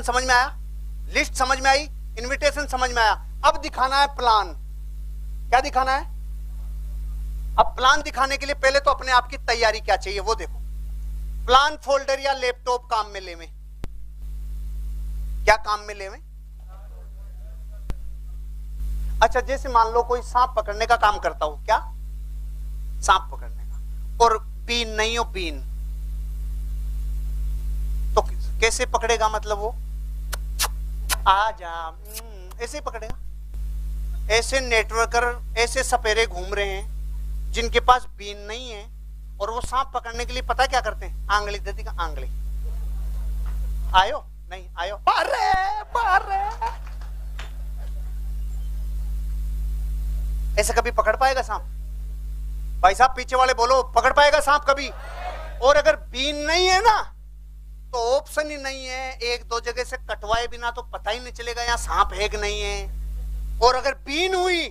समझ में आया, लिस्ट समझ में आई, इनविटेशन समझ में आया। अब दिखाना है प्लान। क्या दिखाना है? अब प्लान दिखाने के लिए पहले तो अपने आप की तैयारी क्या चाहिए वो देखो। प्लान फोल्डर या लैपटॉप काम में लेवे? क्या काम में लेवे? अच्छा, जैसे मान लो कोई सांप पकड़ने का काम करता हो, क्या सांप पकड़ने का, और बीन नहीं हो, बीन तो कैसे पकड़ेगा? मतलब वो आ जा ऐसे ही पकड़ेगा। ऐसे नेटवर्कर, ऐसे सपेरे घूम रहे हैं जिनके पास बीन नहीं है, और वो सांप पकड़ने के लिए पता क्या करते हैं? आंगली दे दी का, आंगली आयो नहीं आयो, बारे बारे। ऐसे कभी पकड़ पाएगा सांप? भाई साहब पीछे वाले बोलो, पकड़ पाएगा सांप कभी? और अगर बीन नहीं है ना तो ऑप्शन ही नहीं है, एक दो जगह से कटवाए बिना तो पता ही नहीं चलेगा यहाँ सांप है कि नहीं है। और अगर बीन हुई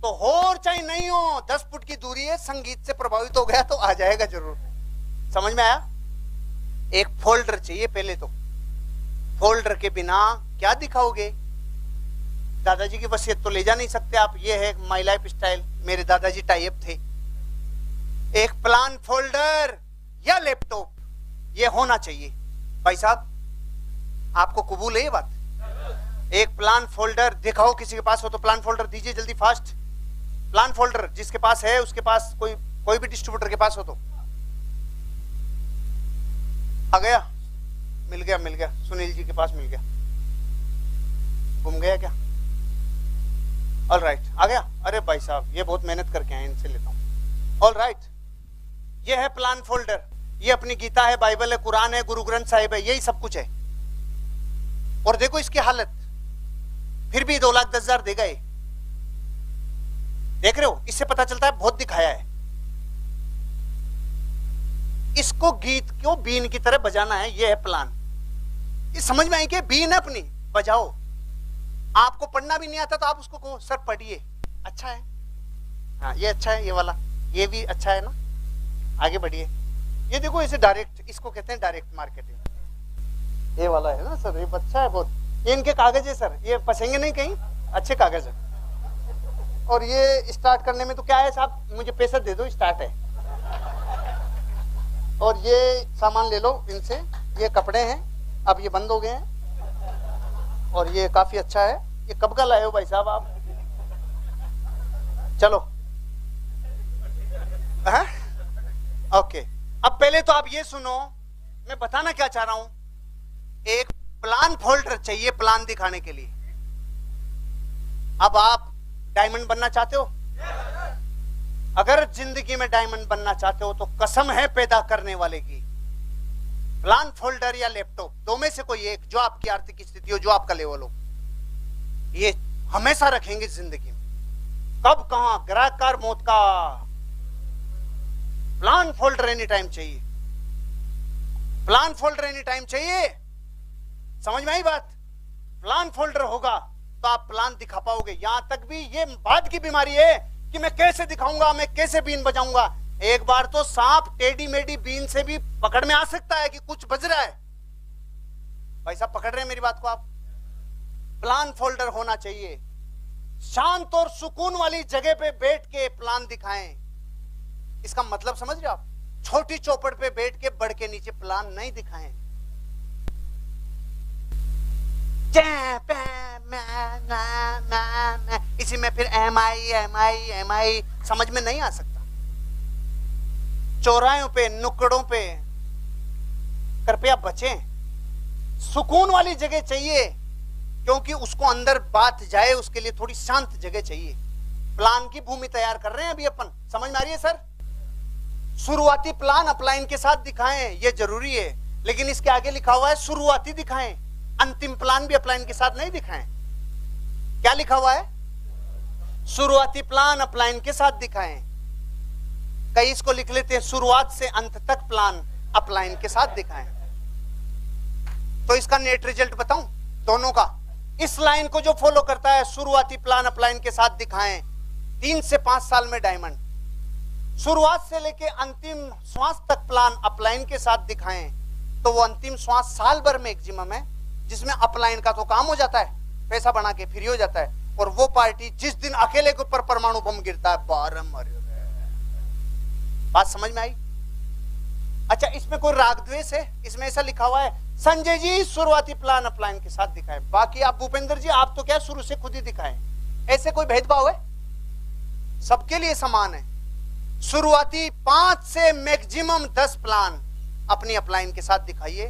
तो हो और चाहे नहीं हो, 10 फुट की दूरी है, संगीत से प्रभावित हो गया तो आ जाएगा जरूर। समझ में आया? एक फोल्डर चाहिए पहले तो। फोल्डर के बिना क्या दिखाओगे? दादाजी की वसीयत तो ले जा नहीं सकते आप। ये है माई लाइफ स्टाइल, मेरे दादाजी टाइप थे। एक प्लान फोल्डर या लैपटॉप ये होना चाहिए। भाई साहब आपको कबूल है ये बात? एक प्लान फोल्डर दिखाओ, किसी के पास हो तो प्लान फोल्डर दीजिए जल्दी, फास्ट। प्लान फोल्डर जिसके पास है, उसके पास कोई भी डिस्ट्रीब्यूटर के पास हो तो। आ गया? मिल गया, मिल गया, सुनील जी के पास मिल गया। गुम गया क्या? ऑल राइट, आ गया। अरे भाई साहब ये बहुत मेहनत करके आए, इनसे लेता हूं। ऑल राइट, ये है प्लान फोल्डर। ये अपनी गीता है, बाइबल है, कुरान है, गुरु ग्रंथ साहिब है, यही सब कुछ है। और देखो इसकी हालत, फिर भी 2,10,000 देगा ये। देख रहे हो, इससे पता चलता है बहुत दिखाया है। इसको गीत क्यों बीन की तरह बजाना है, ये है प्लान। ये समझ में आई कि बीन है अपनी, बजाओ। आपको पढ़ना भी नहीं आता तो आप उसको कहो सर पढ़िए, अच्छा है, हाँ ये अच्छा है, ये वाला ये भी अच्छा है ना, आगे बढ़िए। ये देखो ऐसे डायरेक्ट, इसको कहते हैं डायरेक्ट मार्केटिंग। ये वाला है ना सर, ये अच्छा है बहुत, ये इनके कागज है सर, ये फंसेंगे नहीं कहीं, अच्छे कागज है। और ये स्टार्ट करने में तो क्या है साहब, मुझे पैसा दे दो, स्टार्ट है। और ये सामान ले लो इनसे, ये कपड़े हैं, अब ये बंद हो गए हैं। और ये काफी अच्छा है। ये कब का लाए हो भाई साहब आप? चलो हाँ? ओके, अब पहले तो आप ये सुनो, मैं बताना क्या चाह रहा हूं। एक प्लान फोल्डर चाहिए प्लान दिखाने के लिए। अब आप डायमंड बनना चाहते हो? अगर जिंदगी में डायमंड बनना चाहते हो तो कसम है पैदा करने वाले की, प्लान फोल्डर या लैपटॉप, दो में से कोई एक, जो आपकी आर्थिक स्थिति हो, जो आपका लेवल हो, ये हमेशा रखेंगे जिंदगी में। कब कहां ग्राहकार मौत का, प्लान फोल्डर एनी टाइम चाहिए। प्लान फोल्डर एनी टाइम चाहिए। समझ में आई बात? प्लान फोल्डर होगा तो आप प्लान दिखा पाओगे। यहां तक भी ये बाद की बीमारी है कि मैं कैसे दिखाऊंगा, मैं कैसे बीन बजाऊंगा। एक बार तो सांप टेढ़ी मेढ़ी बीन से भी पकड़ में आ सकता है कि कुछ बज रहा है। भाई साहब पकड़ रहे हैं मेरी बात को आप? प्लान फोल्डर होना चाहिए। शांत और सुकून वाली जगह पे बैठ के प्लान दिखाएं। इसका मतलब समझ रहे हो आप? छोटी चौपड़ पे बैठ के बड़ के नीचे प्लान नहीं दिखाएं। इसी में फिर एम आई समझ में नहीं आ सकता। चौराहों पे, नुक्कड़ों पे कृपया बचें। सुकून वाली जगह चाहिए, क्योंकि उसको अंदर बात जाए उसके लिए थोड़ी शांत जगह चाहिए। प्लान की भूमि तैयार कर रहे हैं अभी अपन, समझ में आ रही है सर? शुरुआती प्लान अपलाइन के साथ दिखाएं, ये जरूरी है, लेकिन इसके आगे लिखा हुआ है शुरुआती दिखाएं, अंतिम प्लान भी अपलाइन के साथ नहीं दिखाएं। क्या लिखा हुआ है? शुरुआती प्लान अपलाइन के साथ दिखाएं। कई इसको लिख लेते हैं शुरुआत से अंत तक प्लान अपलाइन के साथ दिखाएं। तो इसका नेट रिजल्ट बताऊं दोनों का। इस लाइन को जो फॉलो करता है, शुरुआती प्लान अपलाइन के साथ दिखाएं, 3 से 5 साल में डायमंड। शुरुआत से लेके अंतिम श्वास तक प्लान अपलाइन के साथ दिखाएं, तो वो अंतिम श्वास साल भर में मैक्सिमम है जिसमें अपलाइन का तो काम हो जाता है, पैसा बना के फ्री हो जाता है, और वो पार्टी जिस दिन अकेले के ऊपर परमाणु बम गिरता है, बात समझ में आई? अच्छा, इसमें कोई राग द्वेष है? इसमें ऐसा लिखा हुआ है संजय जी शुरुआती प्लान अपलाइन के साथ दिखाएं, बाकी आप भूपेंद्र जी आप तो क्या शुरू से खुद ही दिखाएं। ऐसे कोई भेदभाव है? सबके लिए समान है। शुरुआती 5 से मैक्सिमम 10 प्लान अपनी अपलाइन के साथ दिखाइए।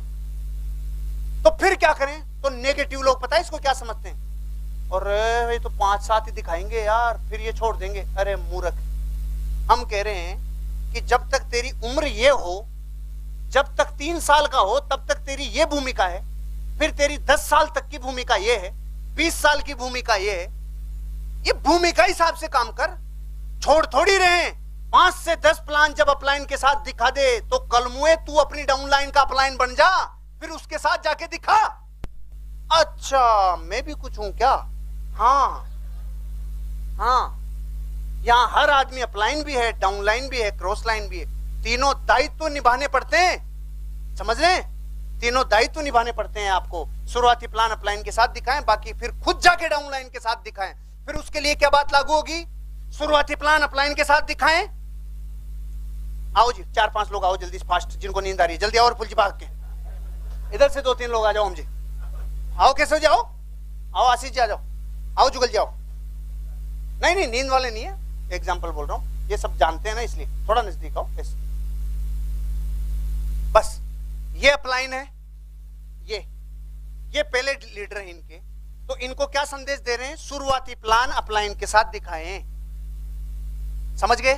तो फिर क्या करें? तो नेगेटिव लोग पता है इसको क्या समझते हैं, और ये तो 5-7 ही दिखाएंगे यार, फिर ये छोड़ देंगे। अरे मूर्ख, हम कह रहे हैं कि जब तक तेरी उम्र ये हो, जब तक 3 साल का हो, तब तक तेरी ये भूमिका है, फिर तेरी 10 साल तक की भूमिका ये है, 20 साल की भूमिका ये है। ये भूमिका हिसाब से काम कर, छोड़ थोड़ी रहे। 5 से 10 प्लान जब अपलाइन के साथ दिखा दे तो कल मुए तू अपनी डाउनलाइन का अपलाइन बन जा, फिर उसके साथ जाके दिखा। अच्छा, मैं भी कुछ हूं क्या? हाँ हाँ, यहां हर आदमी अपलाइन भी है, डाउनलाइन भी है, क्रॉस लाइन भी है। तीनों दायित्व निभाने पड़ते हैं, समझ रहे हैं? तीनों दायित्व निभाने पड़ते हैं आपको। शुरुआती प्लान अपलाइन के साथ दिखाएं, बाकी फिर खुद जाके डाउनलाइन के साथ दिखाएं। फिर उसके लिए क्या बात लागू होगी? शुरुआती प्लान अपलाइन के साथ दिखाएं। आओ जी, 4-5 लोग आओ जल्दी, फास्ट, जिनको नींद आ रही है जल्दी आओ, और पुलजी भाग के इधर से 2-3 लोग आ जाओ। हम जी आओ, कैसे हो जाओ, आओ आशीष जी आ जाओ, आओ जुगल जाओ। नहीं नहीं, नींद वाले नहीं है, एग्जाम्पल बोल रहा हूं, ये सब जानते हैं ना, इसलिए थोड़ा नजदीक आओ। बस ये अपलाइन है, ये पहले लीडर है इनके, तो इनको क्या संदेश दे रहे हैं? शुरुआती प्लान अपलाइन के साथ दिखाएं, समझ गए?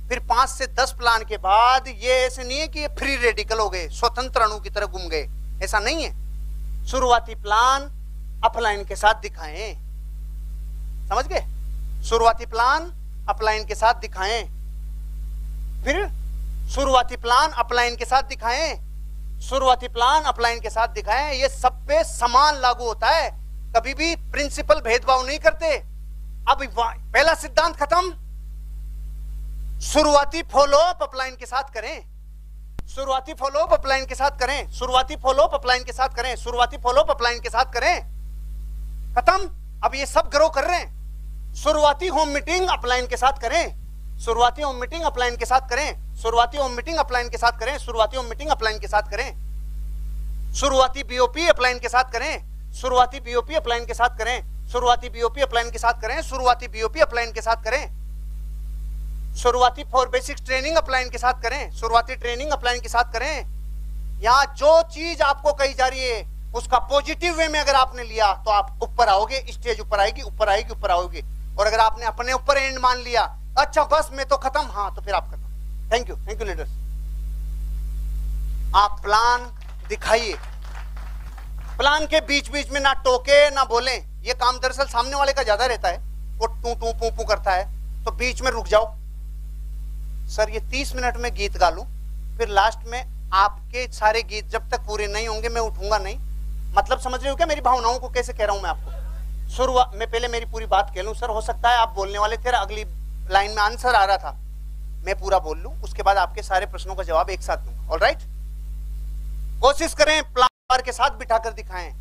फिर 5 से 10 प्लान के बाद ये ऐसे नहीं है कि ये फ्री रेडिकल हो गए, स्वतंत्र अणु की तरह घूम गए, ऐसा नहीं है। शुरुआती प्लान अपलाइन के साथ दिखाएं, समझ गए? शुरुआती प्लान अपलाइन के साथ दिखाएं, फिर शुरुआती प्लान अपलाइन के साथ दिखाएं, शुरुआती प्लान अपलाइन के साथ दिखाएं। ये सब पे समान लागू होता है, कभी भी प्रिंसिपल भेदभाव नहीं करते। अब पहला सिद्धांत खत्म, शुरुआती फॉलोअप अपलाइन के साथ करें, शुरुआती फॉलोअप अपलाइन के साथ करें, शुरुआती फॉलोअप अपलाइन के साथ करें, शुरुआती फॉलोअप अपलाइन के साथ करें, खत्म। अब ये सब ग्रो कर रहे हैं। शुरुआती होम मीटिंग अपलाइन के साथ करें, शुरुआती होम मीटिंग अपलाइन के साथ करें, शुरुआती होम मीटिंग अपलाइन के साथ करें, शुरुआती होम मीटिंग अपलाइन के साथ करें, शुरुआती बीओपी अपलाइन के साथ करें, शुरुआती बीओपी अपलाइन के साथ करें, शुरुआती बीओपी अपलाइन के साथ करें, शुरुआती बीओपी अपलाइन के साथ करें, शुरुआती 4 बेसिक्स ट्रेनिंग अपलाइन के साथ करें, शुरुआती ट्रेनिंग अपलाइन के साथ करें। यहां जो चीज आपको कही जा रही है उसका पॉजिटिव वे में अगर आपने लिया तो आप ऊपर आओगे, स्टेज ऊपर आएगी, ऊपर आएगी, ऊपर आओगे। और अगर आपने अपने ऊपर एंड मान लिया, अच्छा बस मैं तो खत्म, हाँ तो फिर आप खत्म। Thank you leaders. आप प्लान दिखाइए, प्लान के बीच बीच में ना टोके ना बोले। ये काम दरअसल सामने वाले का ज्यादा रहता है, वो टू टू पू पू करता है, तो बीच में रुक जाओ। सर ये 30 मिनट में गीत गा लूं, फिर लास्ट में आपके सारे गीत जब तक पूरे नहीं होंगे मैं उठूंगा नहीं। मतलब समझ रहे हो क्या मेरी भावनाओं को कैसे कह रहा हूं मैं आपको? शुरुआत में पहले मेरी पूरी बात कह लूं। सर हो सकता है आप बोलने वाले थे, अगली लाइन में आंसर आ रहा था, मैं पूरा बोल लूं, उसके बाद आपके सारे प्रश्नों का जवाब एक साथ दूंगा। ऑलराइट? कोशिश करें प्लान परिवार के साथ बिठाकर दिखाएं,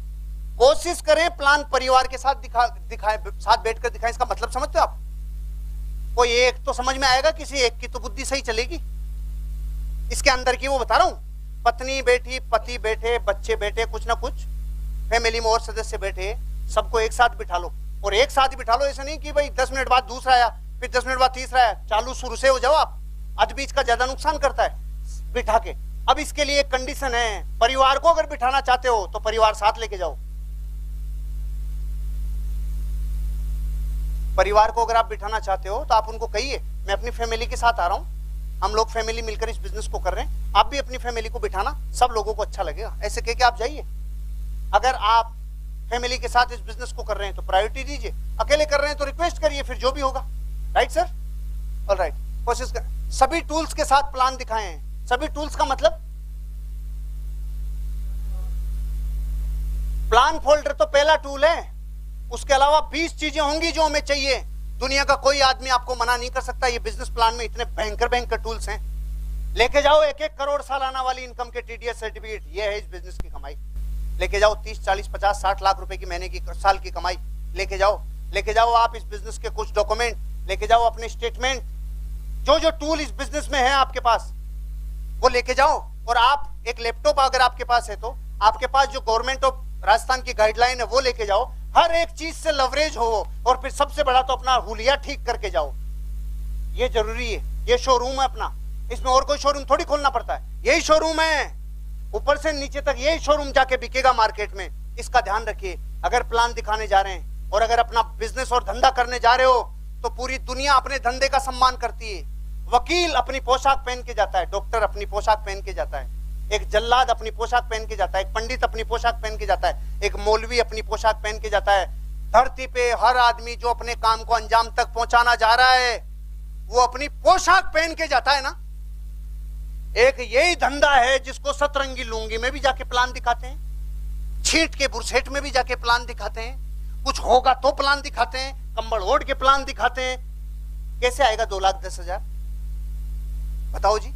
कोशिश करें प्लान परिवार के साथ दिखाएं, साथ बैठकर दिखाएं। इसका मतलब समझते हो आप? कोई एक तो समझ में आएगा, किसी एक की तो बुद्धि सही चलेगी। इसके अंदर की वो बता रहा हूं, पत्नी बैठी, पति बैठे, बच्चे बैठे, कुछ ना कुछ फैमिली में और सदस्य बैठे, सबको एक साथ बिठा लो। और एक साथ ही बिठा लो, ऐसा नहीं कि भाई 10 मिनट बाद दूसरा आया, फिर 10 मिनट बाद तीसरा आया, चालू शुरू से हो जाओ आप, अध बीच का ज्यादा नुकसान करता है बिठा के। अब इसके लिए एक कंडीशन है, परिवार को अगर बिठाना चाहते हो तो परिवार साथ लेके जाओ। परिवार को अगर आप बिठाना चाहते हो तो आप उनको कहिए मैं अपनी फैमिली के साथ आ रहा हूं, हम लोग फैमिली मिलकर इस बिजनेस को कर रहे हैं, आप भी अपनी फैमिली को बिठाना, सब लोगों को अच्छा लगेगा। ऐसे कह के आप जाइए। अगर आप फैमिली के साथ इस बिजनेस को कर रहे हैं तो प्रायोरिटी दीजिए, अकेले कर रहे हैं तो रिक्वेस्ट करिए, फिर जो भी होगा। Right sir? ऑलराइट, कोशिश कर। सभी टूल्स के साथ प्लान दिखाएं। सभी टूल्स का मतलब प्लान फोल्डर तो पहला टूल है, उसके अलावा 20 चीजें होंगी जो हमें चाहिए। दुनिया का कोई आदमी आपको मना नहीं कर सकता। ये बिजनेस प्लान में इतने भयंकर भयंकर टूल्स हैं। लेके जाओ 1-1 करोड़ सालाना वाली इनकम के TDS सर्टिफिकेट, ये है इस बिजनेस की कमाई। लेके जाओ 30, 40, 50, 60 लाख रुपए की महीने की, साल की कमाई लेके जाओ। लेके जाओ आप इस बिजनेस के कुछ डॉक्यूमेंट, लेके जाओ अपने स्टेटमेंट, जो जो टूल इस बिजनेस में है आपके पास वो लेके जाओ। और आप एक लैपटॉप अगर आपके पास है तो आपके पास जो गवर्नमेंट ऑफ राजस्थान की गाइडलाइन है वो लेके जाओ। हर एक चीज से लवरेज हो, और फिर सबसे बड़ा तो अपना हुलिया ठीक करके जाओ। ये जरूरी है। ये शोरूम है अपना, इसमें और कोई शोरूम थोड़ी खोलना पड़ता है, यही शोरूम है, ऊपर से नीचे तक यही शोरूम जाके बिकेगा मार्केट में। इसका ध्यान रखिए। अगर प्लान दिखाने जा रहे हैं और अगर अपना बिजनेस और धंधा करने जा रहे हो तो पूरी दुनिया अपने धंधे का सम्मान करती है। वकील अपनी पोशाक पहन के जाता है, डॉक्टर अपनी पोशाक पहन के जाता है, एक जल्लाद अपनी पोशाक पहन के जाता है, एक पंडित अपनी पोशाक पहन के जाता है, एक मौलवी अपनी पोशाक पहन के जाता है। धरती पे हर आदमी जो अपने काम को अंजाम तक पहुंचाना जा रहा है वो अपनी पोशाक पहन के जाता है ना। एक यही धंधा है जिसको सतरंगी लुंगी में भी जाके प्लान दिखाते हैं, छींट के बुरसेट में भी जाके प्लान दिखाते हैं, कुछ होगा तो प्लान दिखाते हैं, कंबल ओढ़ के प्लान दिखाते हैं। कैसे आएगा 2,10,000 बताओ जी।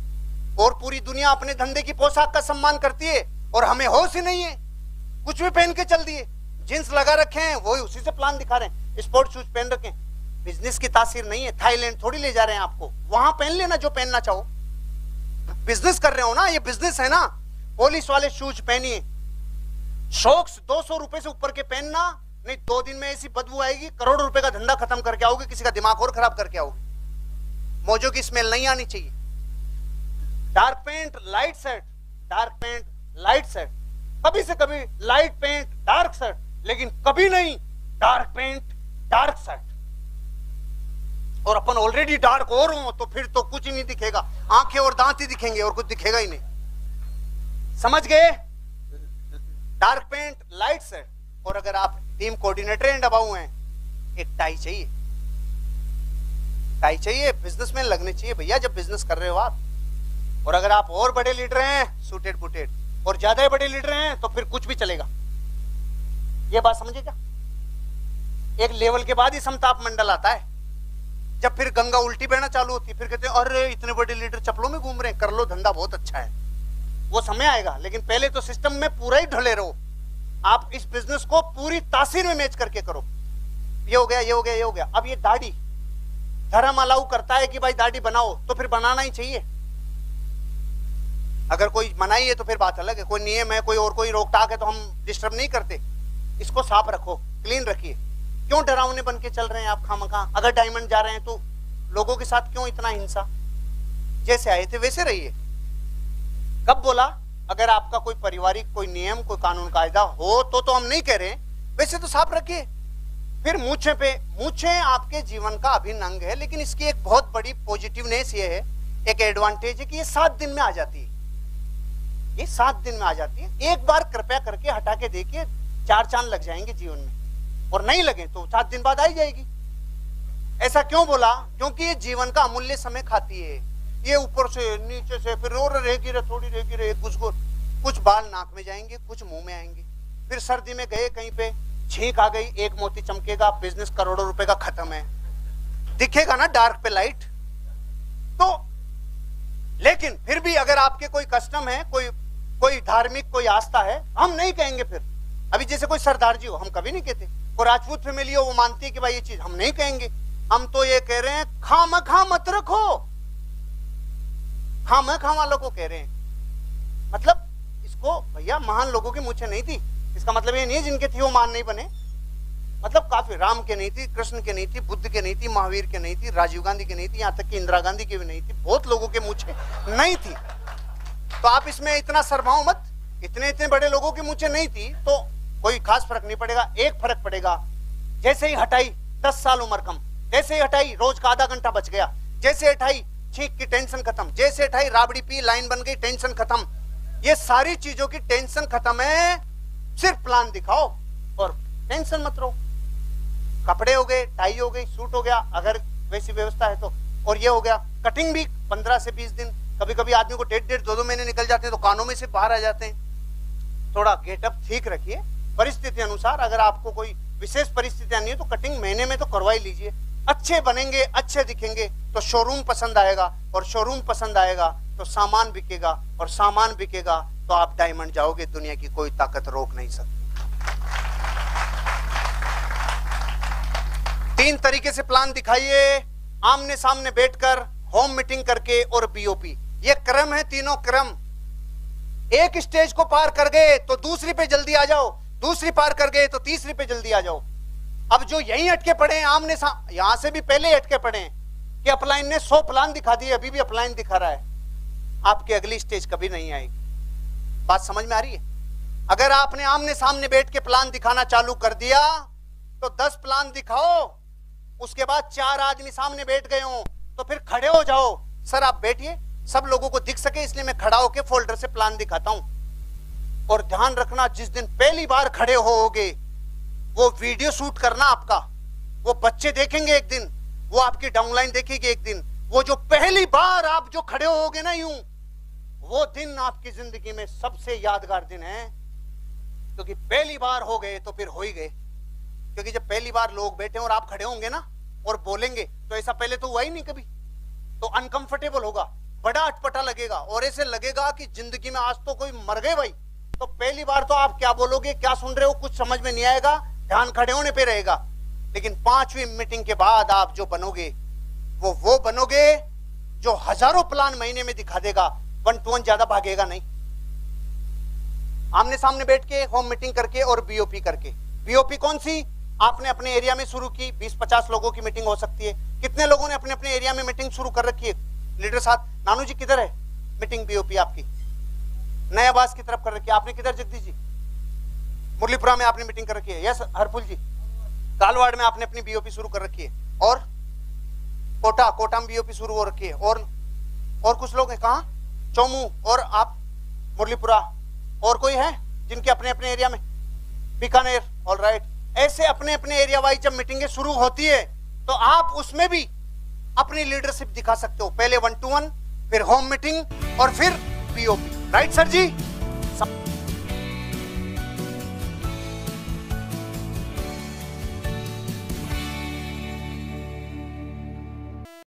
और पूरी दुनिया अपने धंधे की पोशाक का सम्मान करती है और हमें होश ही नहीं है, कुछ भी पहन के चल दिए, जींस लगा रखे हैं, वही उसी से प्लान दिखा रहे हैं, स्पोर्ट शूज पहन रखे हैं। बिजनेस की तासीर नहीं है। थाईलैंड थोड़ी ले जा रहे हैं आपको, वहां पहन लेना जो पहनना चाहो। बिजनेस कर रहे हो ना, ये बिजनेस है ना। पुलिस वाले शूज पहनिए, शौक 200 रुपए से ऊपर के पहनना, नहीं 2 दिन में ऐसी बदबू आएगी, करोड़ों रुपए का धंधा खत्म करके आओगे, किसी का दिमाग और खराब करके आओगे। मौजों की स्मेल नहीं आनी चाहिए। Dark pant light shirt, dark pant light shirt, कभी से कभी लाइट पेंट डार्क शर्ट, लेकिन कभी नहीं डार्क पेंट डार्क शर्ट। और अपन ऑलरेडी डार्क और हो तो फिर तो कुछ ही नहीं दिखेगा, आंखें और दांत ही दिखेंगे और कुछ दिखेगा ही नहीं। समझ गए? Dark pant light shirt. और अगर आप टीम कोऑर्डिनेटर एंड अबाउ हैं, एक टाई चाहिए, टाई चाहिए, बिजनेसमैन लगने चाहिए भैया जब बिजनेस कर रहे हो आप। और अगर आप और बड़े लीडर हैं, सूटेड बूटेड, और ज्यादा बड़े लीडर हैं तो फिर कुछ भी चलेगा। ये बात समझे क्या? एक लेवल के बाद ही समताप मंडल आता है, जब फिर गंगा उल्टी बहना चालू होती है, फिर कहते हैं अरे इतने बड़े लीडर चप्पलों में घूम रहे हैं, कर लो धंधा बहुत अच्छा है। वो समय आएगा, लेकिन पहले तो सिस्टम में पूरा ही ढले रहो। आप इस बिजनेस को पूरी तासीर में मैच करके करो। ये हो गया, ये हो गया, ये हो गया। अब ये दाढ़ी, धर्म अलाउ करता है कि भाई दाढ़ी बनाओ, तो फिर बनाना ही चाहिए। अगर कोई मनाही है तो फिर बात अलग है, कोई नियम है, कोई और कोई रोक टाक है तो हम डिस्टर्ब नहीं करते। इसको साफ रखो, क्लीन रखिए। क्यों डरावने बन के चल रहे हैं आप खामखा? अगर डायमंड जा रहे हैं तो लोगों के साथ क्यों इतना हिंसा? जैसे आए थे वैसे रहिए। कब बोला? अगर आपका कोई पारिवारिक कोई नियम कोई कानून कायदा हो तो हम नहीं कह रहे, वैसे तो साफ रखिए। फिर मूछे पे, मूछे आपके जीवन का अभिन्न अंग है, लेकिन इसकी एक बहुत बड़ी पॉजिटिवनेस ये है, एक एडवांटेज है कि ये 7 दिन में आ जाती है। ये 7 दिन में आ जाती है। एक बार कृपया करके हटा के देखिए, 4 चांद लग जाएंगे जीवन में, और नहीं लगे तो 7 दिन बाद आई जाएगी। ऐसा क्यों बोला? क्योंकि ये जीवन का अमूल्य समय खाती है। ये ऊपर से नीचे से फिर और रहेगी रे, थोड़ी रहेगी रे, कुछ बाल नाक में जाएंगे, कुछ मुंह में आएंगे। फिर सर्दी में गए कहीं पे, छींक आ गई, एक मोती चमकेगा, बिजनेस करोड़ों रुपए का खत्म है। दिखेगा ना डार्क पे लाइट तो। लेकिन फिर भी अगर आपके कोई कस्टम है, कोई धार्मिक कोई आस्था है, हम नहीं कहेंगे। फिर अभी जैसे कोई सरदार जी हो, हम कभी नहीं कहते। कोई राजपूत फैमिली हो, वो मानती है कि भाई ये चीज, हम नहीं कहेंगे। हम तो ये कह रहे हैं खामखा मत रखो, खामखा वालों को कह रहे हैं। मतलब इसको भैया महान लोगों की मूछें नहीं थी, इसका मतलब ये नहीं है जिनके थी वो महान नहीं बने। मतलब काफी राम के नहीं थी, कृष्ण के नहीं थी, बुद्ध के नहीं थी, महावीर के नहीं थी, राजीव गांधी की नहीं थी, यहाँ तक कि इंदिरा गांधी की भी नहीं थी। बहुत लोगों के मूछें नहीं थी, तो आप इसमें इतना शर्माओ मत। इतने बड़े लोगों की मूछें नहीं थी तो कोई खास फर्क नहीं पड़ेगा। एक फर्क पड़ेगा, जैसे ही हटाई 10 साल उम्र कम, जैसे ही हटाई रोज का आधा घंटा बच गया, जैसे हटाई छींक की टेंशन खत्म, जैसे हटाई राबड़ी पी लाइन बन गई, टेंशन खत्म। ये सारी चीजों की टेंशन खत्म है। सिर्फ प्लान दिखाओ और टेंशन मत लो। कपड़े हो गए, टाई हो गई, सूट हो गया अगर वैसी व्यवस्था है तो, और ये हो गया। कटिंग भी 15 से 20 दिन, कभी कभी आदमी को 1.5 2 महीने निकल जाते हैं तो कानों में से बाहर आ जाते हैं। थोड़ा गेटअप ठीक रखिए परिस्थिति अनुसार। अगर आपको कोई विशेष परिस्थितियां नहीं है तो कटिंग महीने में तो करवा ही लीजिए। अच्छे बनेंगे, अच्छे दिखेंगे तो शोरूम पसंद आएगा, और शोरूम पसंद आएगा तो सामान बिकेगा, और सामान बिकेगा तो आप डायमंड जाओगे, दुनिया की कोई ताकत रोक नहीं सकती। 3 तरीके से प्लान दिखाइए, आमने सामने बैठकर, होम मीटिंग करके और बीओपी। ये क्रम है, तीनों क्रम। एक स्टेज को पार कर गए तो दूसरी पे जल्दी आ जाओ, दूसरी पार कर गए तो तीसरी पे जल्दी आ जाओ। अब जो यहीं अटके पड़े हैं, आमने सामने, यहां से भी पहले अटके पड़े हैं कि अपलाइन ने 100 प्लान दिखा दिए, अभी भी अपलाइन दिखा रहा है, आपकी अगली स्टेज कभी नहीं आएगी। बात समझ में आ रही है? अगर आपने आमने सामने बैठ के प्लान दिखाना चालू कर दिया तो 10 प्लान दिखाओ, उसके बाद 4 आदमी सामने बैठ गए हो तो फिर खड़े हो जाओ। सर आप बैठिए, सब लोगों को दिख सके इसलिए मैं खड़ा होकर फोल्डर से प्लान दिखाता हूं। और ध्यान रखना, जिस दिन पहली बार खड़े होगे वो वीडियो शूट करना आपका, वो बच्चे देखेंगे एक दिन, वो आपकी डाउनलाइन देखेगी एक दिन। वो जो पहली बार आप जो खड़े होगे ना यूं, वो दिन आपकी जिंदगी में सबसे यादगार दिन है, क्योंकि पहली बार हो गए तो फिर हो ही गए। क्योंकि जब पहली बार लोग बैठे और आप खड़े होंगे ना और बोलेंगे, तो ऐसा पहले तो हुआ ही नहीं कभी, तो अनकंफर्टेबल होगा, बड़ा अटपटा लगेगा और ऐसे लगेगा कि जिंदगी में आज तो कोई मर गए भाई। तो पहली बार तो आप क्या बोलोगे, क्या सुन रहे हो, कुछ समझ में नहीं आएगा, ध्यान खड़े होने पे रहेगा। लेकिन 5वीं मीटिंग के बाद आप जो बनोगे वो बनोगे जो हजारों प्लान महीने में दिखा देगा, 1 to 1 ज्यादा भागेगा नहीं। आमने सामने बैठ के, होम मीटिंग करके और बीओपी करके। बीओपी कौन सी? आपने अपने एरिया में शुरू की, 20-50 लोगों की मीटिंग हो सकती है। कितने लोगों ने अपने अपने एरिया में मीटिंग शुरू कर रखी है? लीडर साथ, नानू जी किधर है मीटिंग बीओपी आपकी? नया बास की तरफ कर रखी है आपने, किधर जगदीश जी? मुरलीपुरा में आपने मीटिंग कर रखी है। यस हरफुल जी, कालवाड़ में आपने अपनी बीओपी शुरू कर रखी है। और कोटा में बीओपी शुरू हो रखी है। और कुछ लोग हैं कहाँ? चौमू और आप मुरलीपुरा, और कोई है जिनके अपने अपने एरिया में? बीकानेर, ऑलराइट। ऐसे अपने अपने एरिया वाइज जब मीटिंगें शुरू होती है तो आप उसमें भी अपनी लीडरशिप दिखा सकते हो। पहले 1 to 1, फिर होम मीटिंग और फिर बीओपी। राइट सर जी?